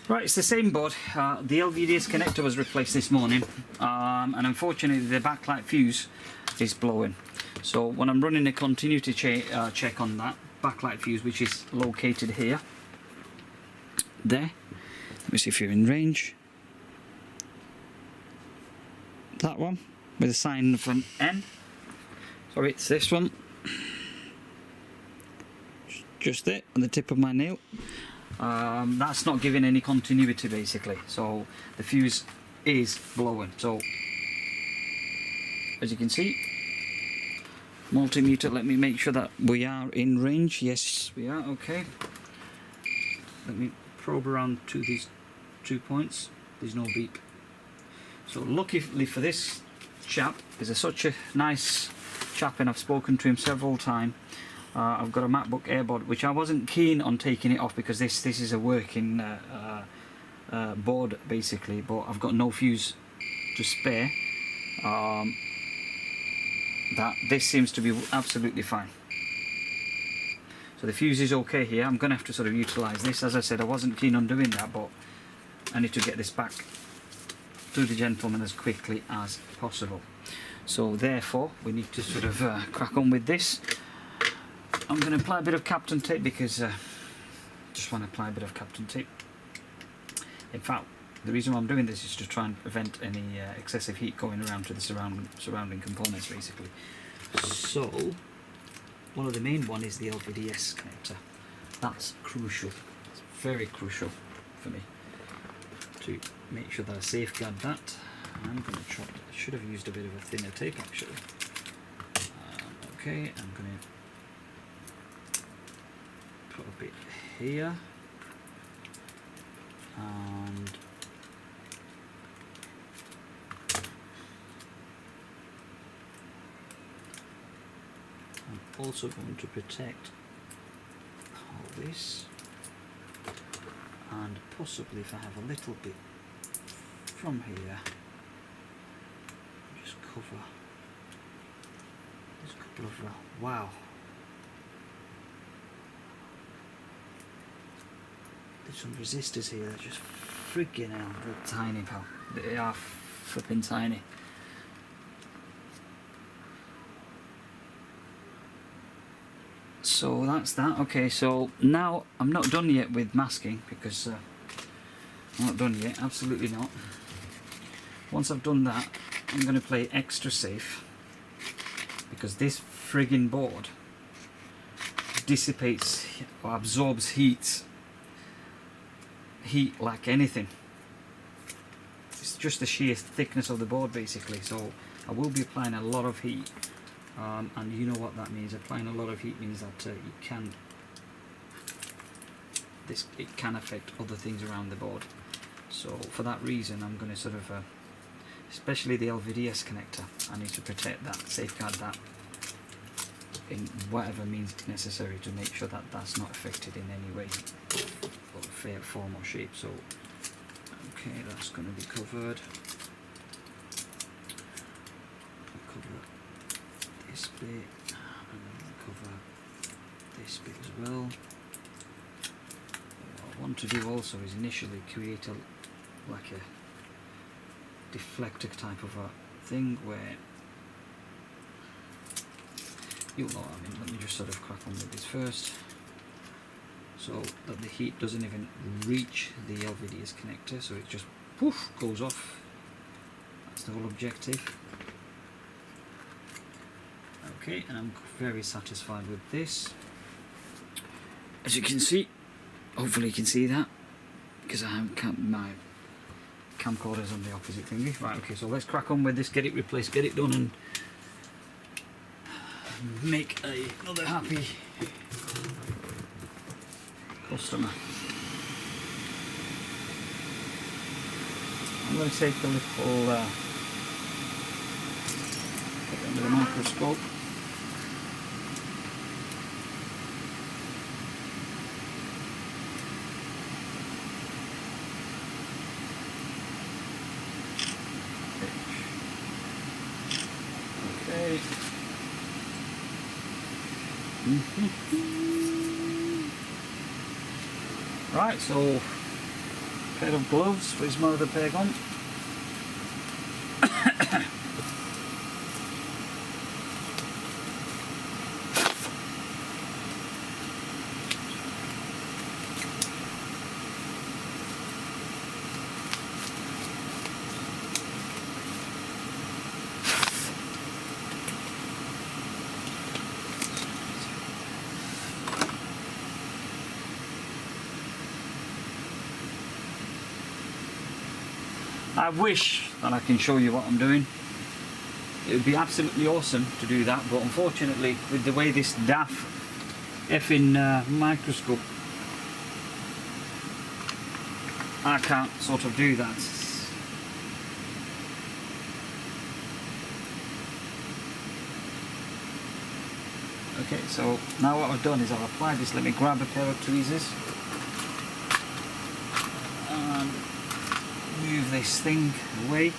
Right, it's the same board. The LVDS connector was replaced this morning, and unfortunately the backlight fuse is blowing. So when I'm running a continuity check on that backlight fuse, which is located here, there, let me see if you're in range. That one with a sign from N. Sorry, it's this one. Just there on the tip of my nail. That's not giving any continuity basically, so the fuse is blowing. So as you can see, multimeter, let me make sure that we are in range. Yes we are. Okay, let me probe around to these 2 points. There's no beep. So luckily for this chap, is such a nice chap and I've spoken to him several times. I've got a MacBook Airboard which I wasn't keen on taking it off because this is a working board basically, but I've got no fuse to spare. This seems to be absolutely fine. So the fuse is okay here. I'm going to have to sort of utilise this. As I said, I wasn't keen on doing that, but I need to get this back to the gentleman as quickly as possible. So therefore we need to sort of crack on with this. I'm going to apply a bit of Captain tape because I just want to apply a bit of Captain tape. In fact, the reason why I'm doing this is to try and prevent any excessive heat going around to the surrounding components basically. So one of the main one is the LVDS connector. That's crucial. It's very crucial for me to make sure that I safeguard that. I'm going to try. I should have used a bit of a thinner tape actually. Okay, I'm going to put a bit here and I'm also going to protect all this, and possibly if I have a little bit from here, just cover this couple of wow. There's some resistors here that just friggin' hell, they're tiny, pal. They are flipping tiny. So that's that. Okay, so now I'm not done yet with masking because I'm not done yet, absolutely not. Once I've done that, I'm going to play extra safe because this friggin' board dissipates or absorbs heat like anything. It's just the sheer thickness of the board basically, so I will be applying a lot of heat, and you know what that means. Applying a lot of heat means that it can affect other things around the board. So for that reason I'm going to sort of especially the LVDS connector, I need to protect that, safeguard that in whatever means necessary to make sure that that's not affected in any way, or form or shape. So okay, that's going to be covered. I'll cover this bit and then cover this bit as well. What I want to do also is initially create like a deflector type of a thing where you'll know what I mean. Let me just sort of crack on with this first, so that the heat doesn't even reach the LVDS connector, so it just poof goes off. That's the whole objective. Okay, and I'm very satisfied with this. As you can see, hopefully you can see that, because I have my camcorder's on the opposite thingy. Right, okay, so let's crack on with this, get it replaced, get it done, and make another happy customer. I'm going to take a little put it under the microscope. Okay. Right, so pair of gloves for his mother peg on. I wish that I can show you what I'm doing. It would be absolutely awesome to do that, but unfortunately with the way this daft effing microscope, I can't sort of do that. Okay, so now what I've done is I've applied this. Let me grab a pair of tweezers and move this thing away.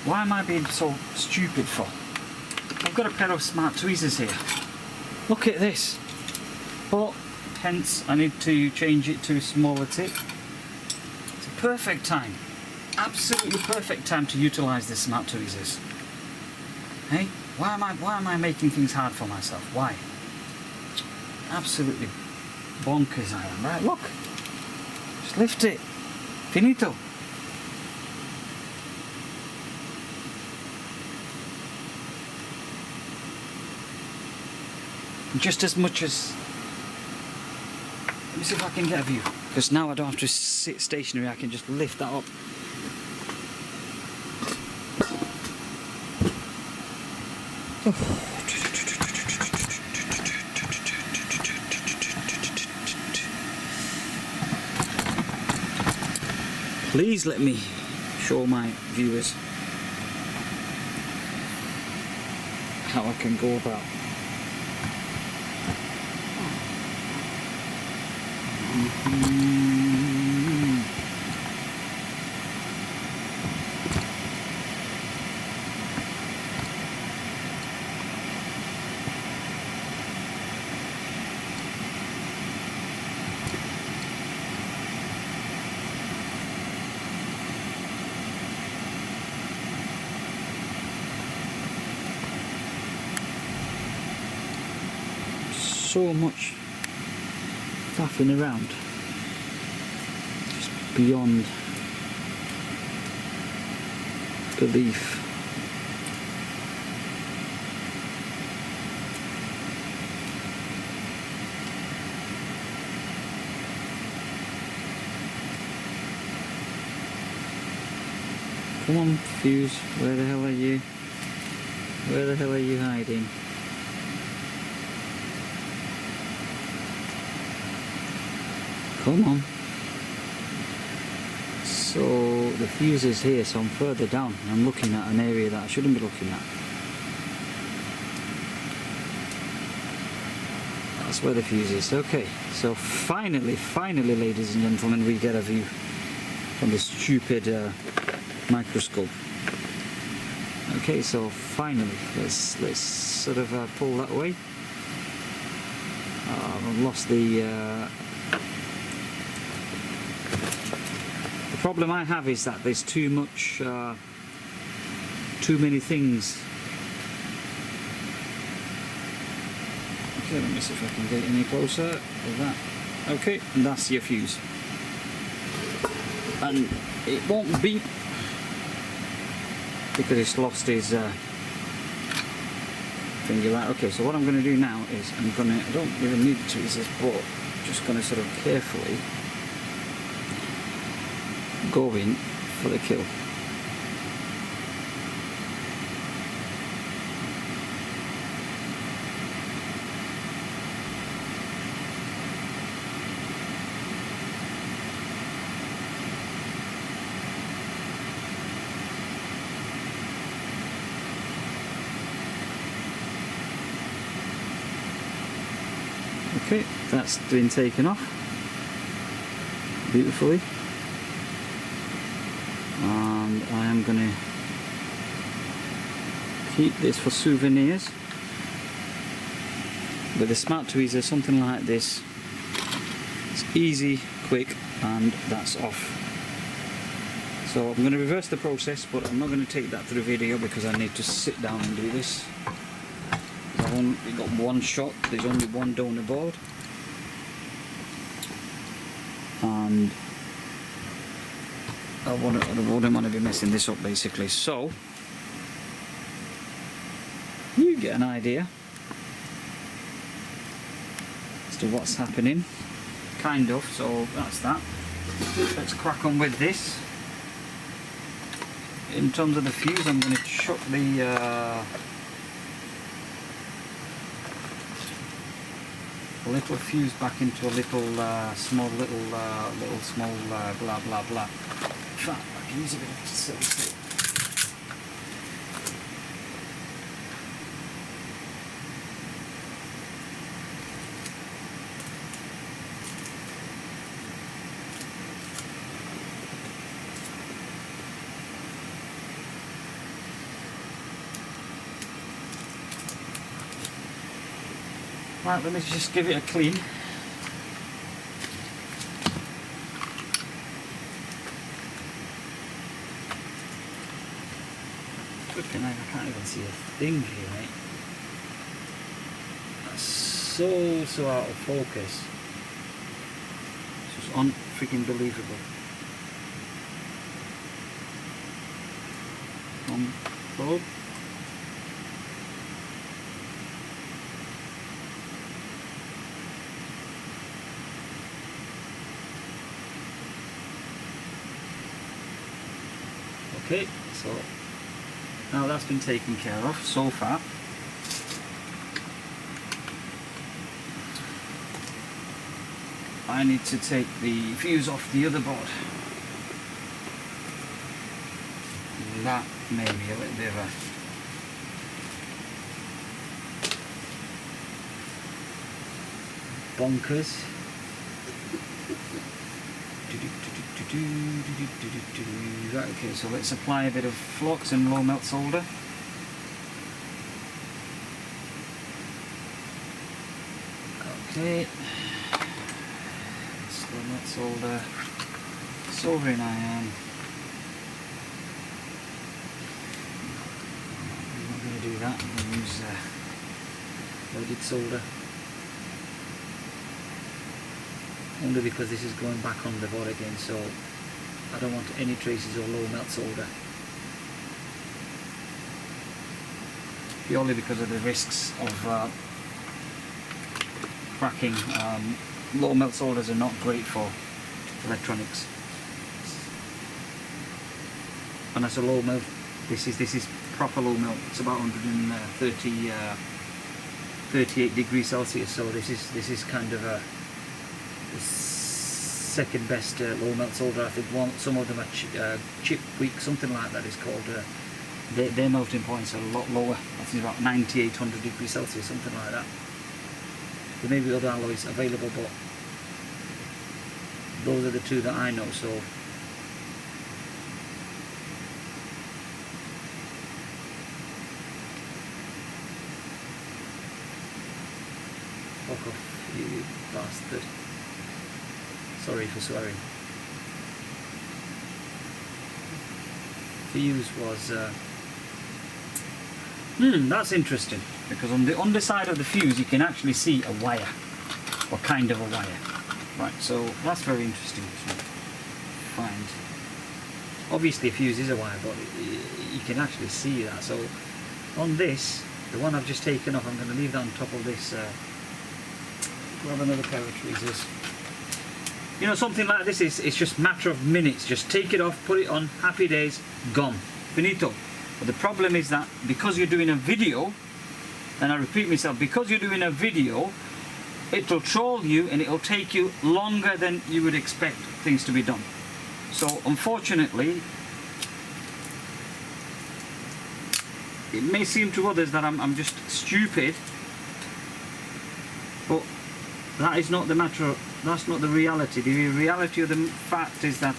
Why am I being so stupid for? I've got a pair of smart tweezers here. Look at this. But hence I need to change it to a smaller tip. It's a perfect time. Absolutely perfect time to utilise the smart tweezers. Hey? Why am I making things hard for myself? Why? Absolutely bonkers I am. Right, look. Just lift it. Finito. Just as much as... Let me see if I can get a view. Because now I don't have to sit stationary, I can just lift that up. Please let me show my viewers how I can go about. So much faffing around, just beyond belief. Come on, Fuse, where the hell are you? Where the hell are you hiding? Come on. So the fuse is here, so I'm further down. I'm looking at an area that I shouldn't be looking at. That's where the fuse is. Okay, so finally, ladies and gentlemen, we get a view from the stupid microscope. Okay, so finally, let's sort of pull that away. I've lost the problem I have is that there's too much, too many things. Okay, let me see if I can get any closer with that. Okay, and that's your fuse. And it won't beep because it's lost his finger. Right, okay, so what I'm going to do now is I don't really need the tweezers, but I'm just going to sort of carefully go in for the kill. Okay, that's been taken off beautifully, and I am going to keep this for souvenirs. With a smart tweezer, something like this, it's easy, quick, and that's off. So I'm going to reverse the process, but I'm not going to take that through video because I need to sit down and do this. I've only got one shot, there's only one donor board, and I wouldn't want to be messing this up basically. So you get an idea as to what's happening, kind of. So that's that. Let's crack on with this. In terms of the fuse, I'm going to chuck the little fuse back into a little small blah blah blah. In fact, I can use a bit of silver. Right, let me just give it a clean. Flipping heck, I can't even see a thing here, mate. That's so out of focus. It's just unfreaking believable. Probe. Okay, so now that's been taken care of so far. I need to take the fuse off the other board. That may be a little bit of a bonkers. Right, okay, so let's apply a bit of flux and low melt solder. Okay, low melt solder, soldering iron. I'm not going to do that, I'm going to use loaded solder. Only because this is going back on the board again, so I don't want any traces of low melt solder. Purely because of the risks of cracking. Low melt solders are not great for electronics. And as a low melt, this is proper low melt. It's about 38 degrees Celsius. So this is kind of a second best low melt solder. I think some of them are chip weak, something like that is called. Their melting points are a lot lower. I think about 9800 degrees Celsius, something like that. There may be other alloys available, but those are the two that I know. So fuck off, you bastard. Sorry for swearing. Fuse was that's interesting, because on the underside of the fuse you can actually see a wire, or kind of a wire. Right, so that's very interesting to find. Obviously a fuse is a wire, but you can actually see that. So on this, the one I've just taken off, I'm going to leave that on top of this. Grab another pair of tweezers. You know, something like this it's just a matter of minutes. Just take it off, put it on, happy days, gone, finito. But the problem is that because you're doing a video, and I repeat myself, because you're doing a video, it'll troll you and it'll take you longer than you would expect things to be done. So unfortunately, it may seem to others that I'm just stupid, but that is not the matter. That's not the reality. The reality of the fact is that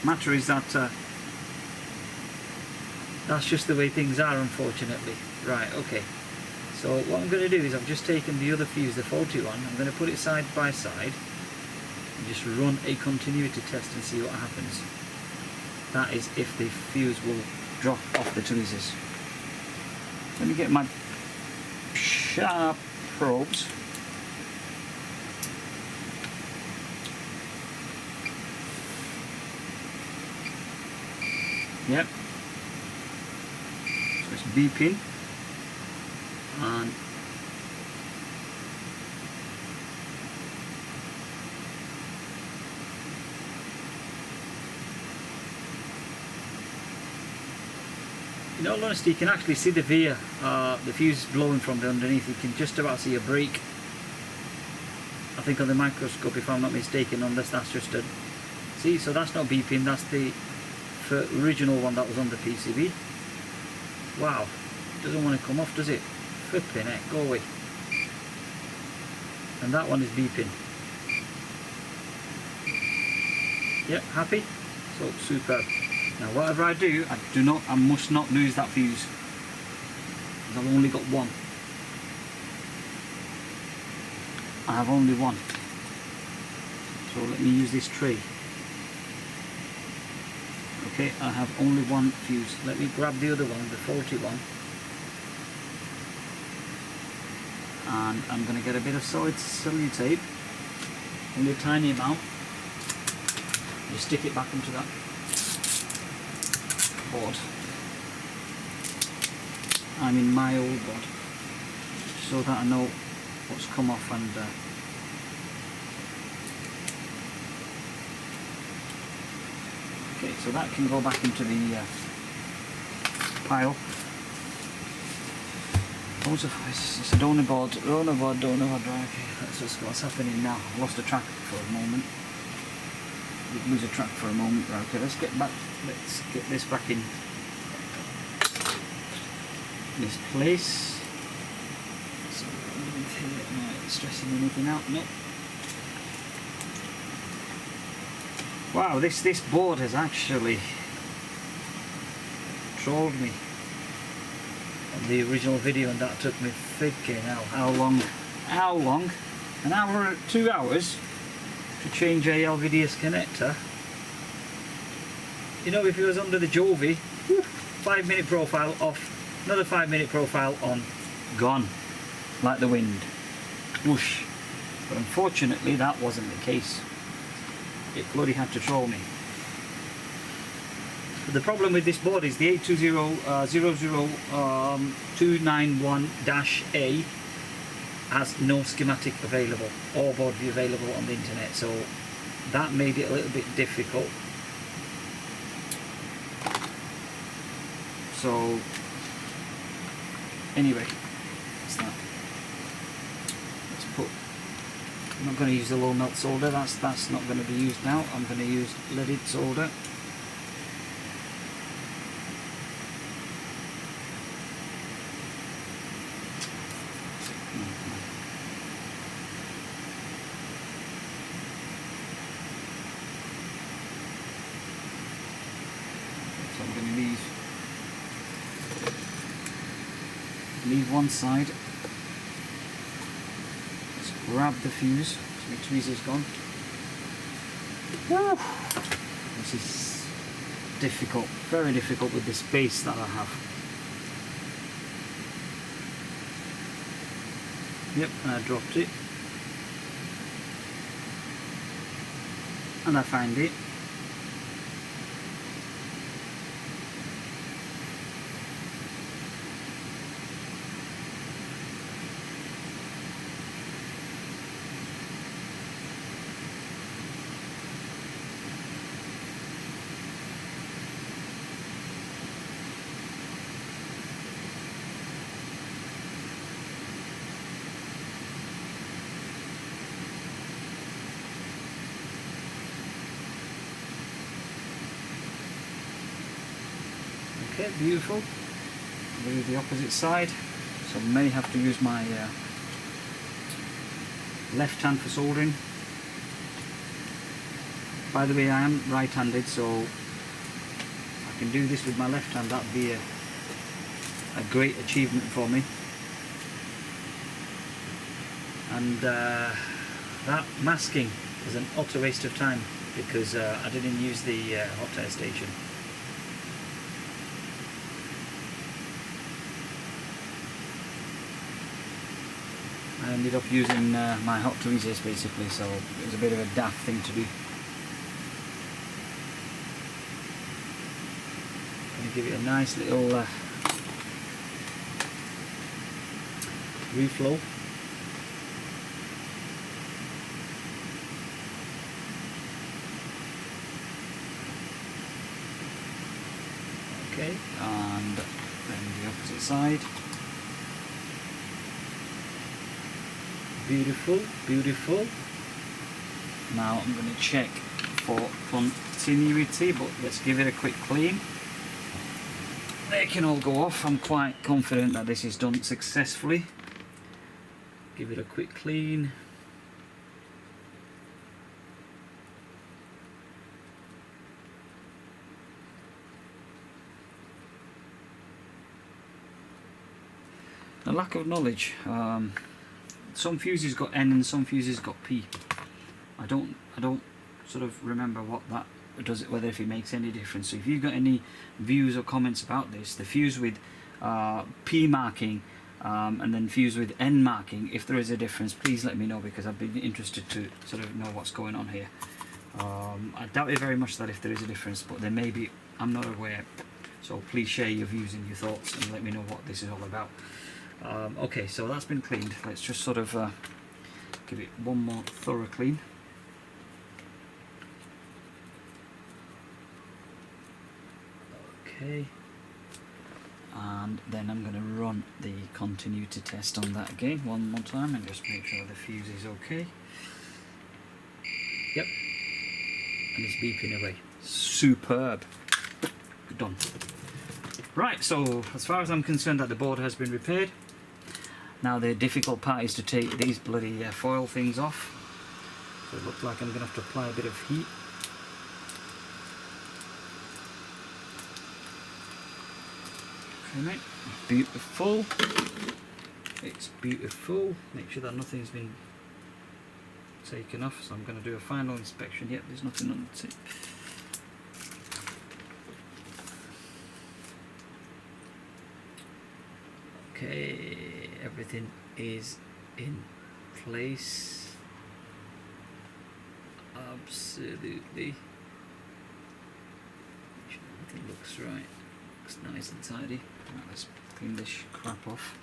matter is that that's just the way things are, unfortunately. Right, okay. So what I'm going to do is I've just taken the other fuse, the faulty one. I'm going to put it side by side and just run a continuity test and see what happens. That is if the fuse will drop off the tweezers. Let me get my sharp probes. Yep. So it's beeping. And in all honesty, you can actually see the veer, the fuse blowing from the underneath. You can just about see a break. I think on the microscope, if I'm not mistaken, on this, that's just a... See, so that's not beeping, that's the original one that was on the PCB. Wow, it doesn't want to come off, does it? Flipping it, go away. And that one is beeping. Yep, happy? So, superb. Now whatever I do, I must not lose that fuse. Because I've only got one. I have only one. So let me use this tray. Okay, I have only one fuse. Let me grab the other one, the faulty one. And I'm going to get a bit of solid cellulotape, only a tiny amount. Just stick it back into that board. I'm in my old board, so that I know what's come off and okay, so that can go back into the pile. It's a donor board drive. Okay, that's just what's happening now. I lost a track for a moment. Did lose a track for a moment. Right, okay, let's get this back in this place. So, am I stressing anything out? No. Wow, this board has actually trolled me. The original video, and that took me thinking how long, an hour, 2 hours to change a LVDS connector. You know, if it was under the Jovi, 5 minute profile off, another 5 minute profile on, gone like the wind, whoosh. But unfortunately that wasn't the case. It bloody had to troll me. The problem with this board is the 820-00291-A has no schematic available or board view available on the internet, so that made it a little bit difficult. So anyway, that's that. Let's put. I'm not going to use the low melt solder. That's not going to be used now. I'm going to use leaded solder. Leave one side. Let's grab the fuse. So the tweezer's gone. Woo! This is difficult, very difficult with this base that I have. Yep, and I dropped it. And I find it. Okay, beautiful. Do the opposite side, so I may have to use my left hand for soldering. By the way, I am right-handed, so if I can do this with my left hand, that would be a great achievement for me. And that masking is an utter waste of time because I didn't use the hot air station. I ended up using my hot tweezers basically, so it was a bit of a daft thing to do. Going to give it a nice little reflow. Okay, and then the opposite side. Beautiful, beautiful. Now I'm going to check for continuity, but let's give it a quick clean. They can all go off. I'm quite confident that this is done successfully. Give it a quick clean. A lack of knowledge. Some fuses got N and some fuses got P. I don't sort of remember what that does, whether if it makes any difference. So if you've got any views or comments about this, the fuse with P marking and then fuse with N marking, if there is a difference, please let me know, because I've been interested to sort of know what's going on here. I doubt it very much that if there is a difference, but there may be. I'm not aware. So please share your views and your thoughts and let me know what this is all about. Okay, so that's been cleaned. Let's just sort of give it one more thorough clean. Okay, and then I'm going to run the continuity test on that again one more time and just make sure the fuse is okay. Yep, and it's beeping away. Superb. Done. Right, so as far as I'm concerned, that the board has been repaired. Now the difficult part is to take these bloody foil things off. So it looks like I'm going to have to apply a bit of heat. Okay, mate. Beautiful. It's beautiful. Make sure that nothing's been taken off. So I'm going to do a final inspection. Yep, there's nothing on the tip. Okay, everything is in place. Absolutely. Everything looks right. Looks nice and tidy. Right, let's clean this crap off.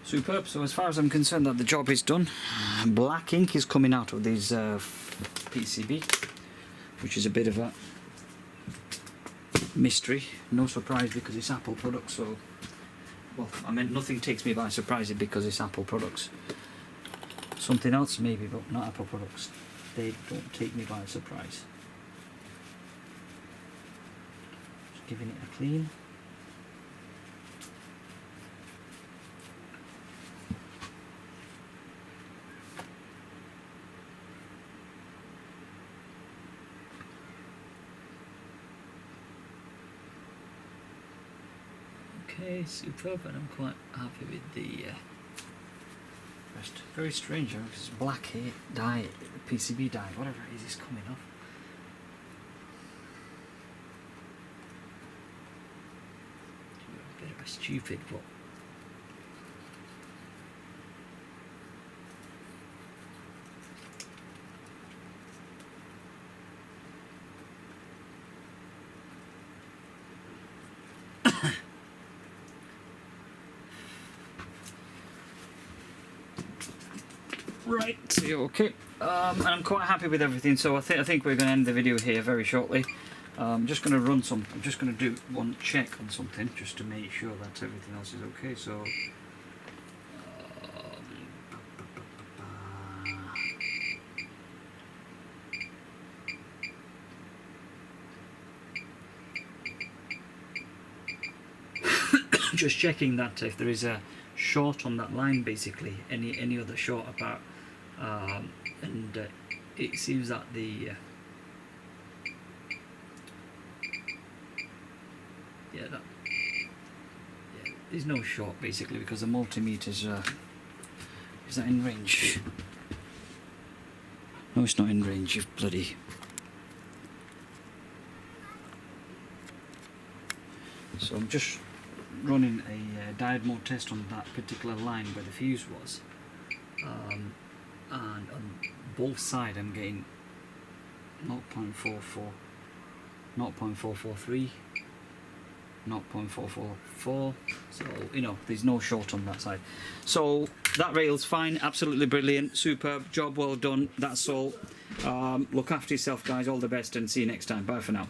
Superb. So as far as I'm concerned, that the job is done. Black ink is coming out of these PCB, which is a bit of a mystery. No surprise because it's Apple products. So, well, I mean, nothing takes me by surprise because it's Apple products. Something else maybe, but not Apple products. They don't take me by surprise. Just giving it a clean. Okay, superb, and I'm quite happy with the rest. Very strange, because black here, dye, PCB dye, whatever it is coming off. A bit of a stupid, but Right, okay. And I'm quite happy with everything, so I think we're going to end the video here very shortly. I'm just going to run some. I'm just going to do one check on something just to make sure that everything else is okay. So. Just checking that if there is a short on that line, basically any other short apart, and it seems that the there's no short basically because the multimeter's is that in range? No, it's not in range. You bloody. So I'm just running a diode mode test on that particular line where the fuse was, and on both sides I'm getting 0.44, 0.443, 0.444, so you know there's no short on that side. So that rail's fine, absolutely brilliant, superb job, well done. That's all. Look after yourself guys, all the best, and see you next time. Bye for now.